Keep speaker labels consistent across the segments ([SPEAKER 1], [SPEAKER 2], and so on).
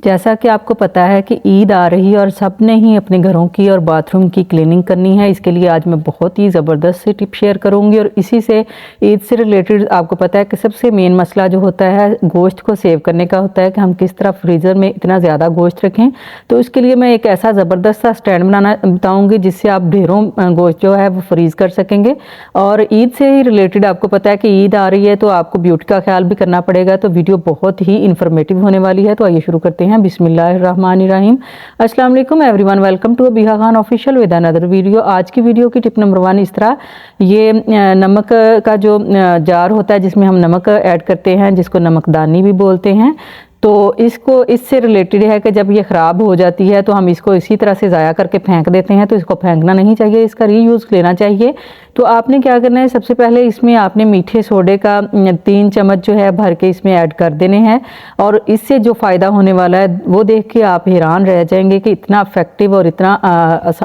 [SPEAKER 1] जैसा कि आपको पता है कि ईद आ रही है और सब ने ही अपने घरों की और बाथरूम की क्लीनिंग करनी है। इसके लिए आज मैं बहुत ही ज़बरदस्त सी टिप शेयर करूंगी और इसी से ईद से रिलेटेड आपको पता है कि सबसे मेन मसला जो होता है गोश्त को सेव करने का होता है कि हम किस तरह फ्रीज़र में इतना ज़्यादा गोश्त रखें। तो इसके लिए मैं एक ऐसा ज़बरदस्त सा स्टैंड बनाना बताऊँगी जिससे आप ढेरों गोश्त जो है वो फ्रीज़ कर सकेंगे। और ईद से ही रिलेटेड आपको पता है कि ईद आ रही है तो आपको ब्यूटी का ख्याल भी करना पड़ेगा। तो वीडियो बहुत ही इन्फॉर्मेटिव होने वाली है, तो आइए शुरू करते हैं। बिस्मिल्लाहिर्रहमानिर्रहीम। अस्सलाम वालेकुम everyone, welcome to Abiha Khan official with another video. आज की वीडियो की टिप नंबर 1 इस तरह, ये नमक का जो जार होता है जिसमें हम नमक ऐड करते हैं, जिसको नमकदानी भी बोलते हैं, तो इसको इससे रिलेटेड है कि जब ये ख़राब हो जाती है तो हम इसको इसी तरह से ज़ाया करके फेंक देते हैं। तो इसको फेंकना नहीं चाहिए, इसका रीयूज़ लेना चाहिए। तो आपने क्या करना है, सबसे पहले इसमें आपने मीठे सोडे का 3 चम्मच जो है भर के इसमें ऐड कर देने हैं। और इससे जो फ़ायदा होने वाला है वो देख के आप हैरान रह जाएंगे कि इतना इफेक्टिव और इतना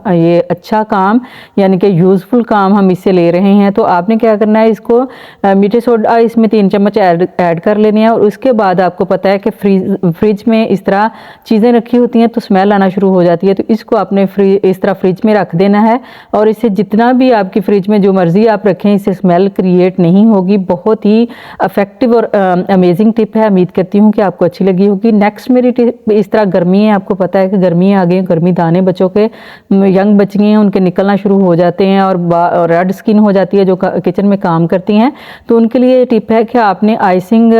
[SPEAKER 1] ये अच्छा काम, यानी कि यूज़फुल काम हम इससे ले रहे हैं। तो आपने क्या करना है, इसको मीठे सोडा इसमें 3 चम्मच ऐड कर लेने हैं। और उसके बाद आपको पता है कि फ्रिज में इस तरह चीज़ें रखी होती हैं तो स्मेल आना शुरू हो जाती है। तो इसको आपने इस तरह फ्रिज में रख देना है और इससे जितना भी आपकी फ्रिज में जो मर्जी आप रखें, इससे स्मेल क्रिएट नहीं होगी। बहुत ही इफेक्टिव और अमेजिंग टिप है। उम्मीद करती हूँ कि आपको अच्छी लगी होगी। नेक्स्ट मेरी टिप, इस तरह गर्मी है, आपको पता है कि गर्मी आ गई, गर्मी दाने बच्चों के यंग बच्चियाँ हैं उनके निकलना शुरू हो जाते हैं और रेड स्किन हो जाती है जो किचन में काम करती हैं। तो उनके लिए टिप है कि आपने आइसिंग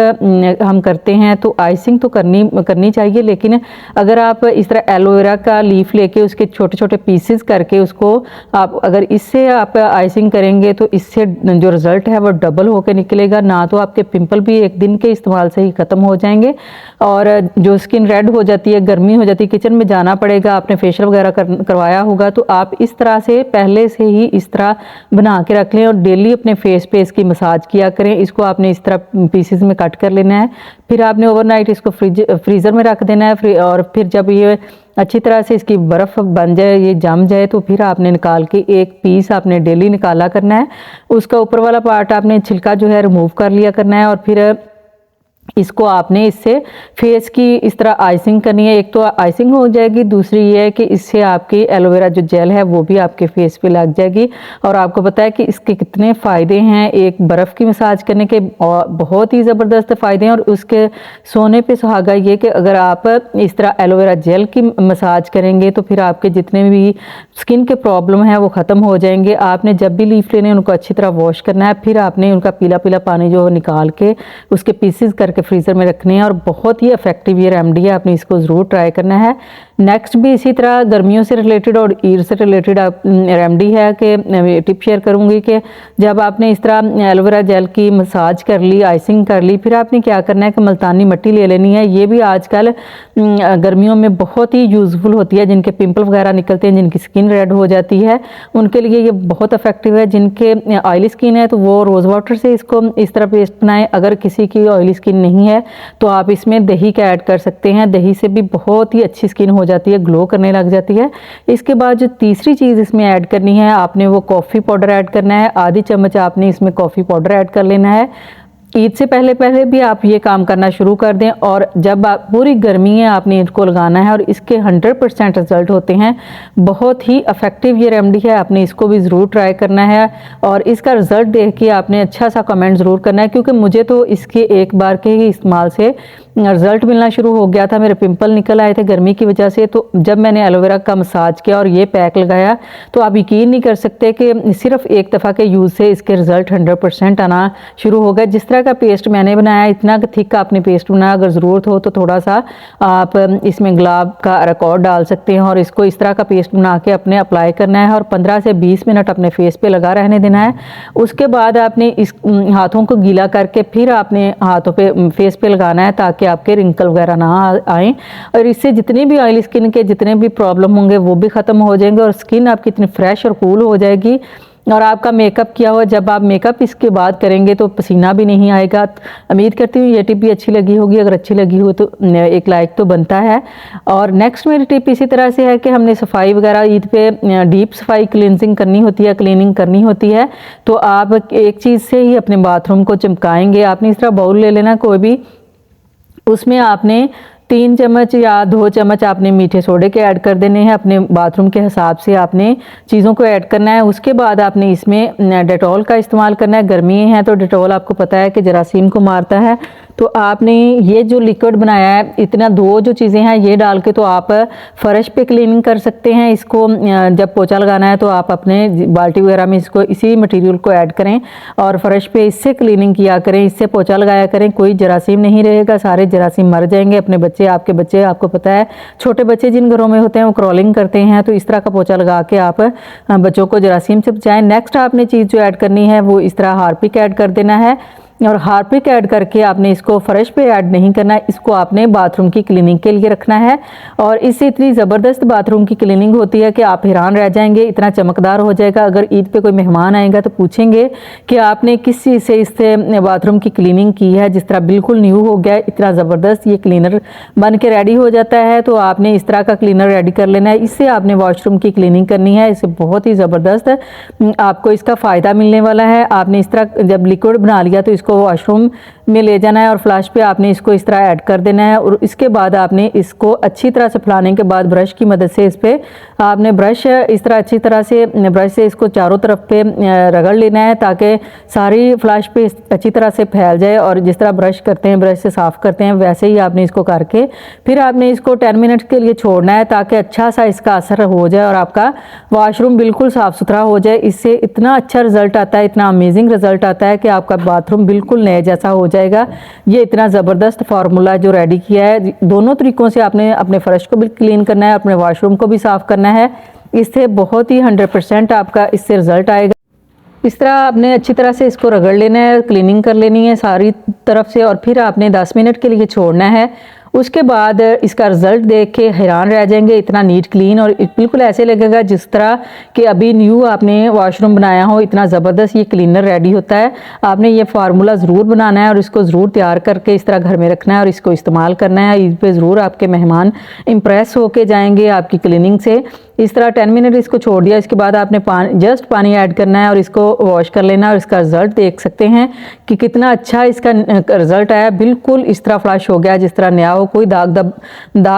[SPEAKER 1] हम करते हैं तो आइसिंग तो करनी चाहिए, लेकिन अगर आप इस तरह एलोवेरा का लीफ लेके उसके छोटे छोटे पीसेस करके उसको आप अगर इससे आप आइसिंग करेंगे तो इससे जो रिजल्ट है वो डबल होकर निकलेगा। ना तो आपके पिंपल भी एक दिन के इस्तेमाल से ही ख़त्म हो जाएंगे और जो स्किन रेड हो जाती है, गर्मी हो जाती है, किचन में जाना पड़ेगा, आपने फेशियल वगैरह करवाया होगा, तो आप इस तरह से पहले से ही इस तरह बना के रख लें और डेली अपने फेस पे इसकी मसाज किया करें। इसको आपने इस तरह पीसेस में कट कर लेना है, फिर आपने ओवरनाइट इसको फ्रीज़र में रख देना है। और फिर जब ये अच्छी तरह से इसकी बर्फ़ बन जाए, ये जम जाए, तो फिर आपने निकाल के एक पीस आपने डेली निकाला करना है। उसका ऊपर वाला पार्ट आपने छिलका जो है रिमूव कर लिया करना है और फिर इसको आपने इससे फेस की इस तरह आइसिंग करनी है। एक तो आइसिंग हो जाएगी, दूसरी ये है कि इससे आपकी एलोवेरा जो जेल है वो भी आपके फेस पे लग जाएगी। और आपको पता है कि इसके कितने फ़ायदे हैं। एक बर्फ़ की मसाज करने के बहुत ही ज़बरदस्त फ़ायदे हैं और उसके सोने पे सुहागा ये कि अगर आप इस तरह एलोवेरा जेल की मसाज करेंगे तो फिर आपके जितने भी स्किन के प्रॉब्लम हैं वो ख़त्म हो जाएंगे। आपने जब भी लीफ लेने उनको अच्छी तरह वॉश करना है, फिर आपने उनका पीला पीला पानी जो निकाल के उसके पीसेस करके फ्रीज़र में रखने हैं और बहुत ही इफेक्टिव ये रेमेडी है, आपने इसको ज़रूर ट्राई करना है। नेक्स्ट भी इसी तरह गर्मियों से रिलेटेड और ईद से रिलेटेड रेमेडी है कि टिप शेयर करूंगी कि जब आपने इस तरह एलोवेरा जेल की मसाज कर ली, आइसिंग कर ली, फिर आपने क्या करना है कि मुल्तानी मिट्टी ले लेनी है। ये भी आजकल गर्मियों में बहुत ही यूज़फुल होती है। जिनके पिंपल वगैरह निकलते हैं, जिनकी स्किन रेड हो जाती है, उनके लिए ये बहुत इफेक्टिव है। जिनके ऑयली स्किन है तो वो रोज़ वाटर से इसको इस तरह पेस्ट बनाएं। अगर किसी की ऑयली स्किन नहीं है तो आप इसमें दही का ऐड कर सकते हैं। दही से भी बहुत ही अच्छी स्किन हो जाती है, ग्लो करने लग जाती है। इसके बाद जो तीसरी चीज़ इसमें ऐड करनी है, आपने वो कॉफ़ी पाउडर ऐड करना है। आधी चम्मच आपने इसमें कॉफ़ी पाउडर ऐड कर लेना है। ईद से पहले भी आप ये काम करना शुरू कर दें और जब आप पूरी गर्मी है आपने इसको लगाना है और इसके 100% रिजल्ट होते हैं। बहुत ही इफेक्टिव ये रेमेडी है, आपने इसको भी ज़रूर ट्राई करना है और इसका रिजल्ट देख के आपने अच्छा सा कमेंट ज़रूर करना है, क्योंकि मुझे तो इसके एक बार के ही इस्तेमाल से रिजल्ट मिलना शुरू हो गया था। मेरे पिंपल निकल आए थे गर्मी की वजह से। तो जब मैंने एलोवेरा का मसाज किया और ये पैक लगाया तो आप यकीन नहीं कर सकते कि सिर्फ एक दफ़ा के यूज़ से इसके रिजल्ट 100% आना शुरू हो गए। जिस तरह का पेस्ट मैंने बनाया, इतना थिक आपने पेस्ट बनाया, अगर ज़रूरत हो तो थोड़ा सा आप इसमें गुलाब का अराकोट डाल सकते हैं और इसको इस तरह का पेस्ट बना के अपने अप्लाई करना है और 15 से 20 मिनट अपने फेस पे लगा रहने देना है। उसके बाद आपने इस हाथों को गीला करके फिर आपने हाथों पे फेस पे लगाना है ताकि आपके रिंकल वगैरह ना आए और इससे जितनी भी ऑयली स्किन के जितने भी प्रॉब्लम होंगे वो भी ख़त्म हो जाएंगे और स्किन आपकी इतनी फ्रेश और कूल हो जाएगी। और आपका मेकअप किया हुआ, जब आप मेकअप इसके बाद करेंगे तो पसीना भी नहीं आएगा। उम्मीद करती हूँ ये टिप भी अच्छी लगी होगी। अगर अच्छी लगी हो तो एक लाइक तो बनता है। और नेक्स्ट मेरी टिप इसी तरह से है कि हमने सफाई वगैरह ईद पे डीप सफाई क्लींजिंग करनी होती है, क्लीनिंग करनी होती है। तो आप एक चीज़ से ही अपने बाथरूम को चमकाएंगे। आपने इस तरह बाउल ले लेना कोई भी, उसमें आपने 3 चम्मच या 2 चम्मच आपने मीठे सोडे के ऐड कर देने हैं। अपने बाथरूम के हिसाब से आपने चीज़ों को ऐड करना है। उसके बाद आपने इसमें डेटॉल का इस्तेमाल करना है। गर्मी है तो डेटॉल आपको पता है कि जरासीम को मारता है, तो आपने ये जो लिक्विड बनाया है, इतना 2 जो चीज़ें हैं ये डाल के तो आप फर्श पे क्लीनिंग कर सकते हैं। इसको जब पोछा लगाना है तो आप अपने बाल्टी वगैरह में इसको इसी मटेरियल को ऐड करें और फर्श पे इससे क्लीनिंग किया करें, इससे पोछा लगाया करें। कोई जरासीम नहीं रहेगा, सारे जरासीम मर जाएंगे। अपने बच्चे, आपके बच्चे, आपको पता है छोटे बच्चे जिन घरों में होते हैं वो क्रॉलिंग करते हैं, तो इस तरह का पोछा लगा के आप बच्चों को जरासीम से बचाएं। नेक्स्ट आपने चीज़ जो ऐड करनी है वो इस तरह हार्पिक ऐड कर देना है और हार्पिक ऐड करके आपने इसको फर्श पे ऐड नहीं करना है, इसको आपने बाथरूम की क्लीनिंग के लिए रखना है। और इससे इतनी ज़बरदस्त बाथरूम की क्लीनिंग होती है कि आप हैरान रह जाएंगे, इतना चमकदार हो जाएगा। अगर ईद पे कोई मेहमान आएगा तो पूछेंगे कि आपने किस चीज़ से इससे बाथरूम की क्लीनिंग की है, जिस तरह बिल्कुल न्यू हो गया, इतना ज़बरदस्त ये क्लीनर बन के रेडी हो जाता है। तो आपने इस तरह का क्लीनर रेडी कर लेना है, इससे आपने वॉशरूम की क्लीनिंग करनी है। इससे बहुत ही ज़बरदस्त आपको इसका फ़ायदा मिलने वाला है। आपने इस तरह जब लिक्विड बना लिया तो इसको वॉशरूम में ले जाना है और फ्लैश पे आपने इसको इस तरह ऐड कर देना है। और इसके बाद आपने इसको अच्छी तरह से फैलाने के बाद ब्रश की मदद से इस पे आपने ब्रश इस तरह अच्छी तरह से ब्रश से इसको चारों तरफ पे रगड़ लेना है ताकि सारी फ्लैश पे अच्छी तरह से फैल जाए। और जिस तरह ब्रश करते हैं, ब्रश से साफ़ करते हैं, वैसे ही आपने इसको करके फिर आपने इसको 10 मिनट के लिए छोड़ना है ताकि अच्छा सा इसका असर हो जाए और आपका वॉशरूम बिल्कुल साफ़ सुथरा हो जाए। इससे इतना अच्छा रिजल्ट आता है, इतना अमेजिंग रिजल्ट आता है कि आपका बाथरूम बिल्कुल नए जैसा हो जाएगा। ये इतना ज़बरदस्त फार्मूला जो रेडी किया है, दोनों तरीक़ों से आपने अपने फर्श को भी क्लीन करना है, अपने वॉशरूम को भी साफ़ करना है। इससे बहुत ही 100% आपका इससे रिजल्ट आएगा। इस तरह आपने अच्छी तरह से इसको रगड़ लेना है, क्लीनिंग कर लेनी है सारी तरफ से और फिर आपने 10 मिनट के लिए छोड़ना है। उसके बाद इसका रिज़ल्ट देख के हैरान रह जाएंगे, इतना नीट क्लीन और बिल्कुल ऐसे लगेगा जिस तरह कि अभी न्यू आपने वॉशरूम बनाया हो। इतना ज़बरदस्त ये क्लीनर रेडी होता है। आपने ये फार्मूला ज़रूर बनाना है और इसको ज़रूर तैयार करके इस तरह घर में रखना है और इसको इस्तेमाल करना है। ईद पे ज़रूर आपके मेहमान इम्प्रेस होके जाएंगे आपकी क्लीनिंग से। इस तरह 10 मिनट इसको छोड़ दिया, इसके बाद आपने जस्ट पानी ऐड करना है और इसको वॉश कर लेना है और इसका रिज़ल्ट देख सकते हैं कि कितना अच्छा इसका रिज़ल्ट आया। बिल्कुल इस तरह फ्लश हो गया जिस तरह नया हो, कोई दाग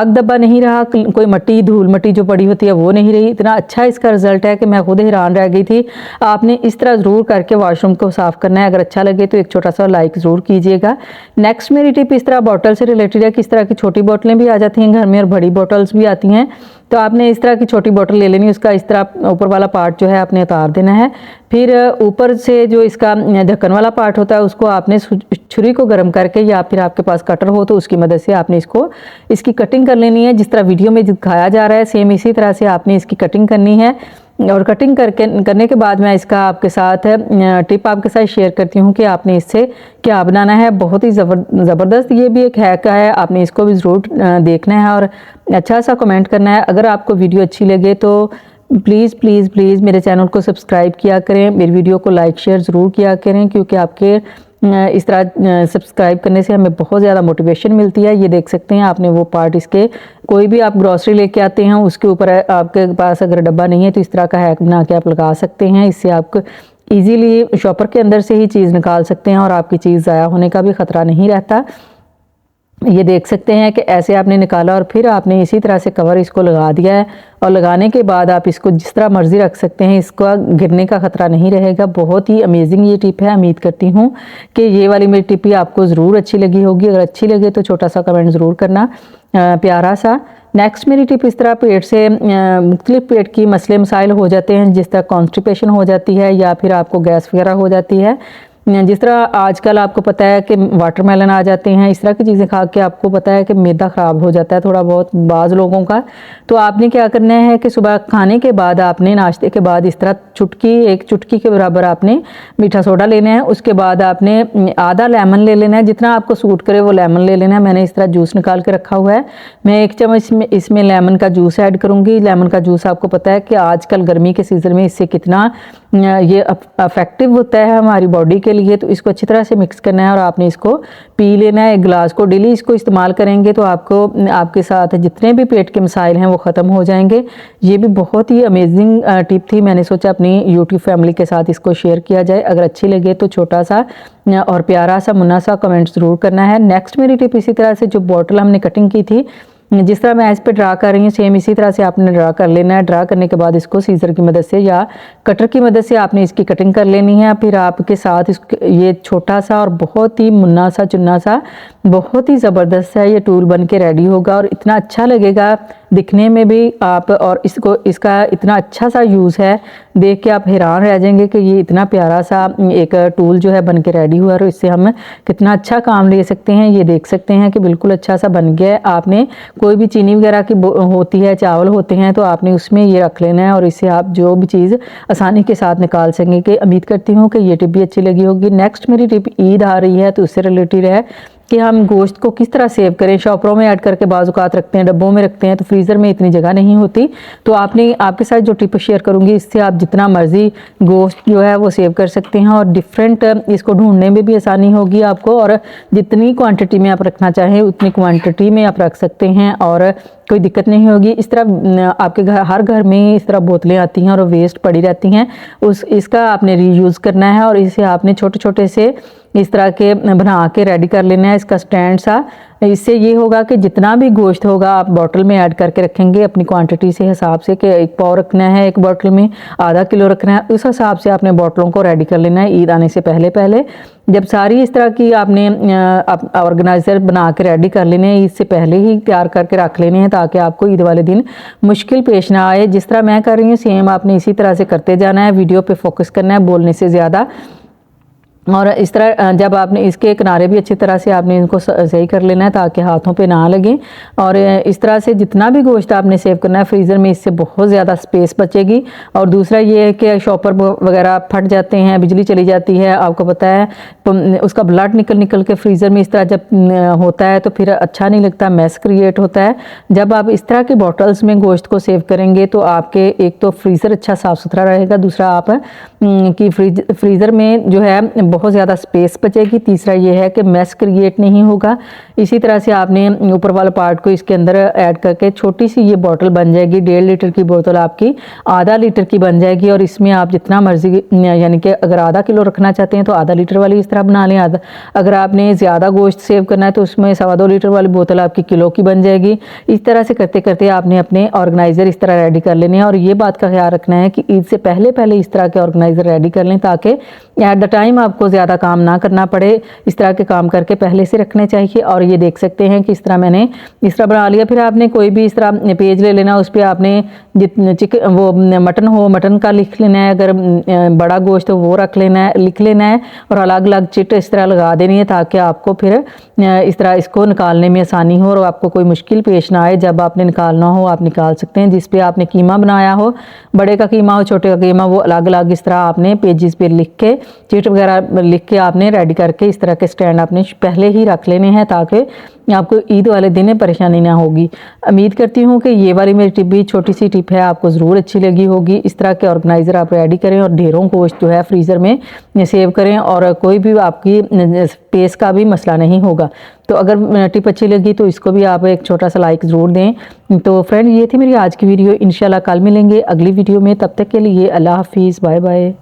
[SPEAKER 1] धब्बा नहीं रहा, कोई मट्टी धूल मट्टी जो पड़ी होती है वो नहीं रही। इतना अच्छा इसका रिज़ल्ट है कि मैं खुद हैरान रह गई थी। आपने इस तरह ज़रूर करके वॉशरूम को साफ़ करना है। अगर अच्छा लगे तो एक छोटा सा लाइक ज़रूर कीजिएगा। नेक्स्ट मेरी टिप इस तरह बॉटल से रिलेटेड है। किस तरह की छोटी बोतलें भी आ जाती हैं घर में और बड़ी बॉटल्स भी आती हैं, तो आपने इस तरह की छोटी बोतल ले लेनी, उसका इस तरह ऊपर वाला पार्ट जो है आपने उतार देना है। फिर ऊपर से जो इसका ढक्कन वाला पार्ट होता है उसको आपने छुरी को गर्म करके या फिर आपके पास कटर हो तो उसकी मदद से आपने इसकी कटिंग कर लेनी है। जिस तरह वीडियो में दिखाया जा रहा है सेम इसी तरह से आपने इसकी कटिंग करनी है। और कटिंग करने के बाद मैं इसका आपके साथ टिप आपके साथ शेयर करती हूँ कि आपने इससे क्या बनाना है। बहुत ही ज़बरदस्त ये भी एक हैक है, आपने इसको भी ज़रूर देखना है और अच्छा सा कमेंट करना है। अगर आपको वीडियो अच्छी लगे तो प्लीज़ प्लीज़ प्लीज़ मेरे चैनल को सब्सक्राइब किया करें, मेरी वीडियो को लाइक शेयर ज़रूर किया करें, क्योंकि आपके इस तरह सब्सक्राइब करने से हमें बहुत ज़्यादा मोटिवेशन मिलती है। ये देख सकते हैं आपने वो पार्ट, इसके कोई भी आप ग्रॉसरी लेके आते हैं उसके ऊपर आपके पास अगर डब्बा नहीं है तो इस तरह का हैक बना के आप लगा सकते हैं। इससे आप इजीली शॉपर के अंदर से ही चीज़ निकाल सकते हैं और आपकी चीज़ ज़ाया होने का भी ख़तरा नहीं रहता। ये देख सकते हैं कि ऐसे आपने निकाला और फिर आपने इसी तरह से कवर इसको लगा दिया है और लगाने के बाद आप इसको जिस तरह मर्जी रख सकते हैं, इसको गिरने का ख़तरा नहीं रहेगा। बहुत ही अमेजिंग ये टिप है। उम्मीद करती हूँ कि ये वाली मेरी टिप भी आपको ज़रूर अच्छी लगी होगी। अगर अच्छी लगे तो छोटा सा कमेंट ज़रूर करना, प्यारा सा। नेक्स्ट मेरी टिप इस तरह पेट से मुख्तलिफ पेट की मसले मसाइल हो जाते हैं, जिस तरह कॉन्स्टिपेशन हो जाती है या फिर आपको गैस वगैरह हो जाती है। जिस तरह आजकल आपको पता है कि वाटरमेलन आ जाते हैं, इस तरह की चीज़ें खा के आपको पता है कि मैदा ख़राब हो जाता है थोड़ा बहुत बाज़ लोगों का। तो आपने क्या करना है कि सुबह खाने के बाद आपने नाश्ते के बाद इस तरह एक चुटकी के बराबर आपने मीठा सोडा लेना है। उसके बाद आपने आधा लेमन ले लेना है, जितना आपको सूट करे वो लेमन ले लेना है। मैंने इस तरह जूस निकाल के रखा हुआ है। मैं 1 चम्मच इसमें लेमन का जूस ऐड करूँगी। लेमन का जूस आपको पता है कि आजकल गर्मी के सीज़न में इससे कितना ये अफेक्टिव होता है हमारी बॉडी के के लिए, तो इसको अच्छी तरह से मिक्स करना है और आपने इसको पी लेना है। एक गिलास को डेली इसको इस्तेमाल करेंगे तो आपको आपके साथ जितने भी पेट के मसाइल हैं वो ख़त्म हो जाएंगे। ये भी बहुत ही अमेजिंग टिप थी, मैंने सोचा अपनी यूट्यूब फैमिली के साथ इसको शेयर किया जाए। अगर अच्छी लगे तो छोटा सा और प्यारा सा मुन्ना सा कमेंट ज़रूर करना है। नेक्स्ट मेरी टिप इसी तरह से, जो बॉटल हमने कटिंग की थी, जिस तरह मैं इस पे ड्रा कर रही हूँ सेम इसी तरह से आपने ड्रा कर लेना है। ड्रा करने के बाद इसको सीजर की मदद से या कटर की मदद से आपने इसकी कटिंग कर लेनी है। फिर आपके साथ ये छोटा सा और बहुत ही मुन्ना सा चुन्ना सा बहुत ही ज़बरदस्त है ये टूल बन के रेडी होगा और इतना अच्छा लगेगा दिखने में भी आप, और इसका इतना अच्छा सा यूज़ है, देख के आप हैरान रह जाएंगे कि ये इतना प्यारा सा एक टूल जो है बन के रेडी हुआ है और इससे हम कितना अच्छा काम ले सकते हैं। ये देख सकते हैं कि बिल्कुल अच्छा सा बन गया है। आपने कोई भी चीनी वगैरह की होती है, चावल होते हैं, तो आपने उसमें ये रख लेना है और इससे आप जो भी चीज़ आसानी के साथ निकाल सकेंगे। उम्मीद करती हूँ कि ये टिप भी अच्छी लगी होगी। नेक्स्ट मेरी टिप ईद आ रही है तो उससे रिलेटेड है कि हम गोश्त को किस तरह सेव करें। शॉपरों में ऐड करके बाज़-औक़ात रखते हैं, डब्बों में रखते हैं, तो फ्रीज़र में इतनी जगह नहीं होती। तो आपके साथ जो टिप शेयर करूँगी इससे आप जितना मर्ज़ी गोश्त जो है वो सेव कर सकते हैं और डिफरेंट इसको ढूंढने में भी आसानी होगी आपको, और जितनी क्वांटिटी में आप रखना चाहें उतनी क्वांटिटी में आप रख सकते हैं और कोई दिक्कत नहीं होगी। इस तरह आपके हर घर में इस तरह बोतलें आती हैं और वेस्ट पड़ी रहती हैं, इसका आपने रीयूज़ करना है और इसे आपने छोटे छोटे से इस तरह के बना के रेडी कर लेना है, इसका स्टैंड सा। इससे ये होगा कि जितना भी गोश्त होगा आप बॉटल में ऐड करके रखेंगे अपनी क्वांटिटी से हिसाब से, कि 1 पाव रखना है एक बॉटल में, आधा किलो रखना है, उस हिसाब से आपने बॉटलों को रेडी कर लेना है ईद आने से पहले पहले। जब सारी इस तरह की आपने ऑर्गेनाइज़र बना के रेडी कर लेने हैं, ईद से पहले ही तैयार करके रख लेने हैं ताकि आपको ईद वाले दिन मुश्किल पेश ना आए। जिस तरह मैं कर रही हूँ सेम आपने इसी तरह से करते जाना है, वीडियो पे फोकस करना है बोलने से ज़्यादा। और इस तरह जब आपने इसके किनारे भी अच्छी तरह से आपने इनको सही कर लेना है ताकि हाथों पे ना लगे। और इस तरह से जितना भी गोश्त आपने सेव करना है फ्रीज़र में, इससे बहुत ज़्यादा स्पेस बचेगी। और दूसरा ये है कि शॉपर वगैरह फट जाते हैं, बिजली चली जाती है, आपको पता है, तो उसका ब्लड निकल के फ्रीज़र में इस तरह जब होता है तो फिर अच्छा नहीं लगता, मैस क्रिएट होता है। जब आप इस तरह की बॉटल्स में गोश्त को सेव करेंगे तो आपके एक तो फ्रीज़र अच्छा साफ़ सुथरा रहेगा, दूसरा आप की फ्रीज़र में जो है बहुत ज़्यादा स्पेस बचेगी, तीसरा ये है कि मैस क्रिएट नहीं होगा। इसी तरह से आपने ऊपर वाला पार्ट को इसके अंदर ऐड करके छोटी सी ये बॉटल बन जाएगी। 1.5 लीटर की बोतल आपकी आधा लीटर की बन जाएगी और इसमें आप जितना मर्जी, यानी कि अगर आधा किलो रखना चाहते हैं तो आधा लीटर वाली इस तरह बना लें। अगर आपने ज़्यादा गोश्त सेव करना है तो उसमें 2.25 लीटर वाली बोतल आपकी किलो की बन जाएगी। इस तरह से करते करते आपने अपने ऑर्गेनाइज़र इस तरह रेडी कर लेने हैं। और ये बात का ख्याल रखना है कि ईद से पहले पहले इस तरह के ऑर्गेनाइज़र रेडी कर लें ताकि एट द टाइम आपको ज़्यादा काम ना करना पड़े। इस तरह के काम करके पहले से रखने चाहिए। और ये देख सकते हैं कि इस तरह मैंने इस तरह बना लिया। फिर आपने कोई भी इस तरह पेज ले लेना, उस पर आपने जितने चिकन वो मटन हो मटन का लिख लेना है, अगर बड़ा गोश्त हो वो रख लेना है, लिख लेना है और अलग अलग चिट इस तरह लगा देनी है ताकि आपको फिर इस तरह इसको निकालने में आसानी हो और आपको कोई मुश्किल पेश ना आए। जब आपने निकालना हो आप निकाल सकते हैं। जिस पे आपने कीमा बनाया हो, बड़े का कीमा हो छोटे का कीमा, वो अलग अलग इस तरह आपने पेजेस पे लिख के चिट वगैरह लिख के आपने रेडी करके इस तरह के स्टैंड आपने पहले ही रख लेने हैं ताकि आपको ईद वाले दिन परेशानी ना होगी। उम्मीद करती हूँ कि ये वाली मेरी टिप भी छोटी सी टिप है, आपको ज़रूर अच्छी लगी होगी। इस तरह के ऑर्गेनाइज़र आप रेडी करें और ढेरों गोश्त जो है फ्रीज़र में सेव करें और कोई भी आपकी स्पेस का भी मसला नहीं होगा। तो अगर टिप अच्छी लगी तो इसको भी आप एक छोटा सा लाइक ज़रूर दें। तो फ्रेंड, ये थी मेरी आज की वीडियो। इंशाल्लाह कल मिलेंगे अगली वीडियो में, तब तक के लिए अल्लाह हाफिज़, बाय बाय।